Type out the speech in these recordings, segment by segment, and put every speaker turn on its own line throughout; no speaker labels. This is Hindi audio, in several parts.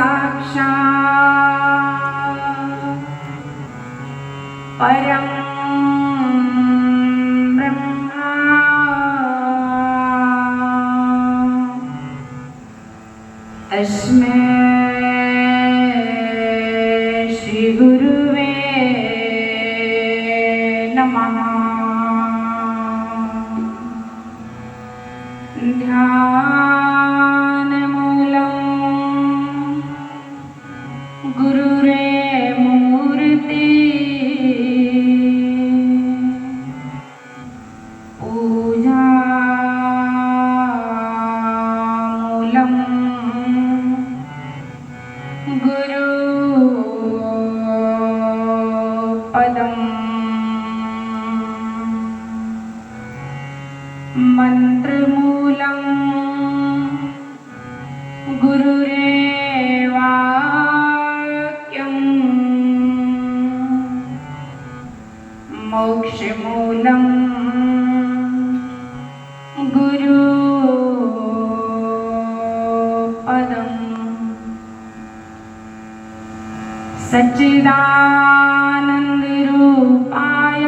साक्षात् परं ब्रह्मा तस्मै श्री गुरुवे नमः। ध्यानमूलं गुरुरेवमूर्ति पूजामूलं गुरुपदम् मंत्रमूलं गुरुरेवाक्यं मोक्षमूलं गुरुपदम् सच्चिदानन्दरूपाय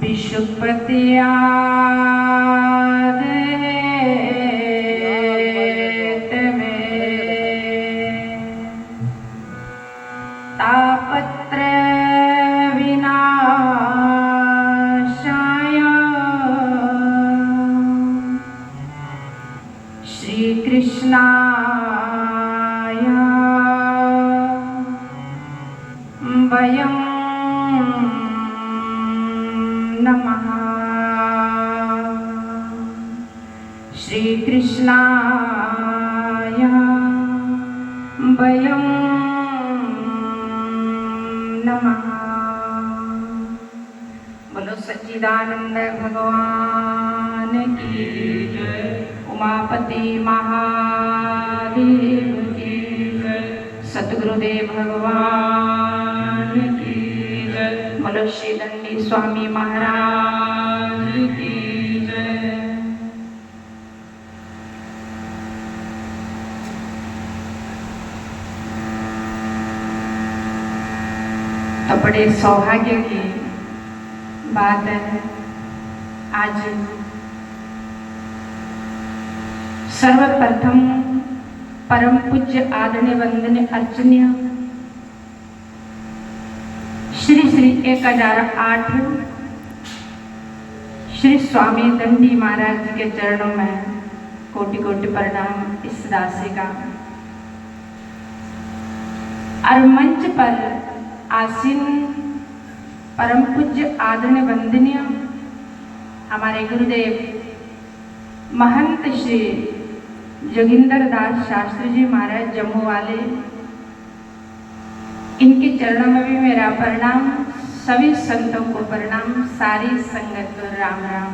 विशुपत्यादेतवे तापत्रयविनाशाय श्रीकृष्णाय वयं नमः। श्रीकृष्णाय वयं नमः। बोलो सच्चिदानंद भगवान की जय। उमापति महादेव की जय। सद्गुरुदेव भगवान की जय। बोलो श्री दंडी स्वामी महाराज की जय। तो बड़े सौभाग्य की बात है, आज सर्वप्रथम परम पूज्य आदरणीय वंदनीय अर्चनीय श्री श्री 1008 श्री स्वामी दंडी महाराज जी के चरणों में कोटि कोटि प्रणाम इस राशि का। और मंच पर आसीन परम पूज्य आदरणीय वंदनीय हमारे गुरुदेव महंत श्री जोगिंदर दास शास्त्री जी महाराज जम्मू वाले, इनके चरणों में भी मेरा प्रणाम। सभी संतों को प्रणाम, सारी संगत को राम राम।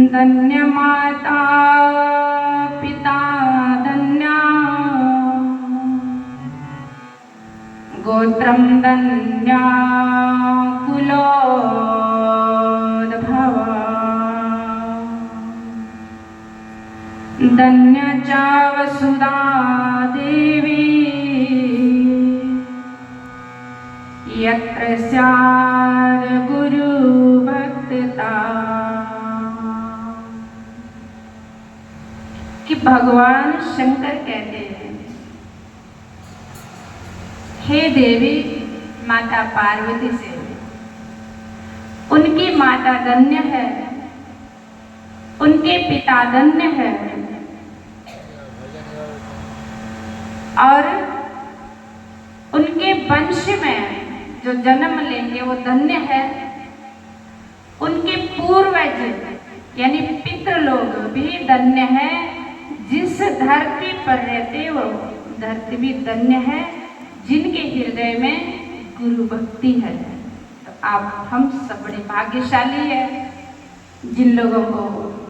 धन्य माता पिता धन्य गोत्रम धन्य कुलोद्भव धन्य च वसुधा देवी यत्र स्यात् गुरु भक्तता। कि भगवान शंकर कहते हैं, हे देवी माता पार्वती से उनकी माता धन्य है, उनके पिता धन्य है और उनके वंश में जो जन्म लेंगे वो धन्य है। उनके पूर्वज यानी पितृ लोग भी धन्य है। जिस धरती पर रहते वो धरती भी धन्य है, जिनके हृदय में गुरु भक्ति है। तो आप हम सब बड़े भाग्यशाली है जिन लोगों को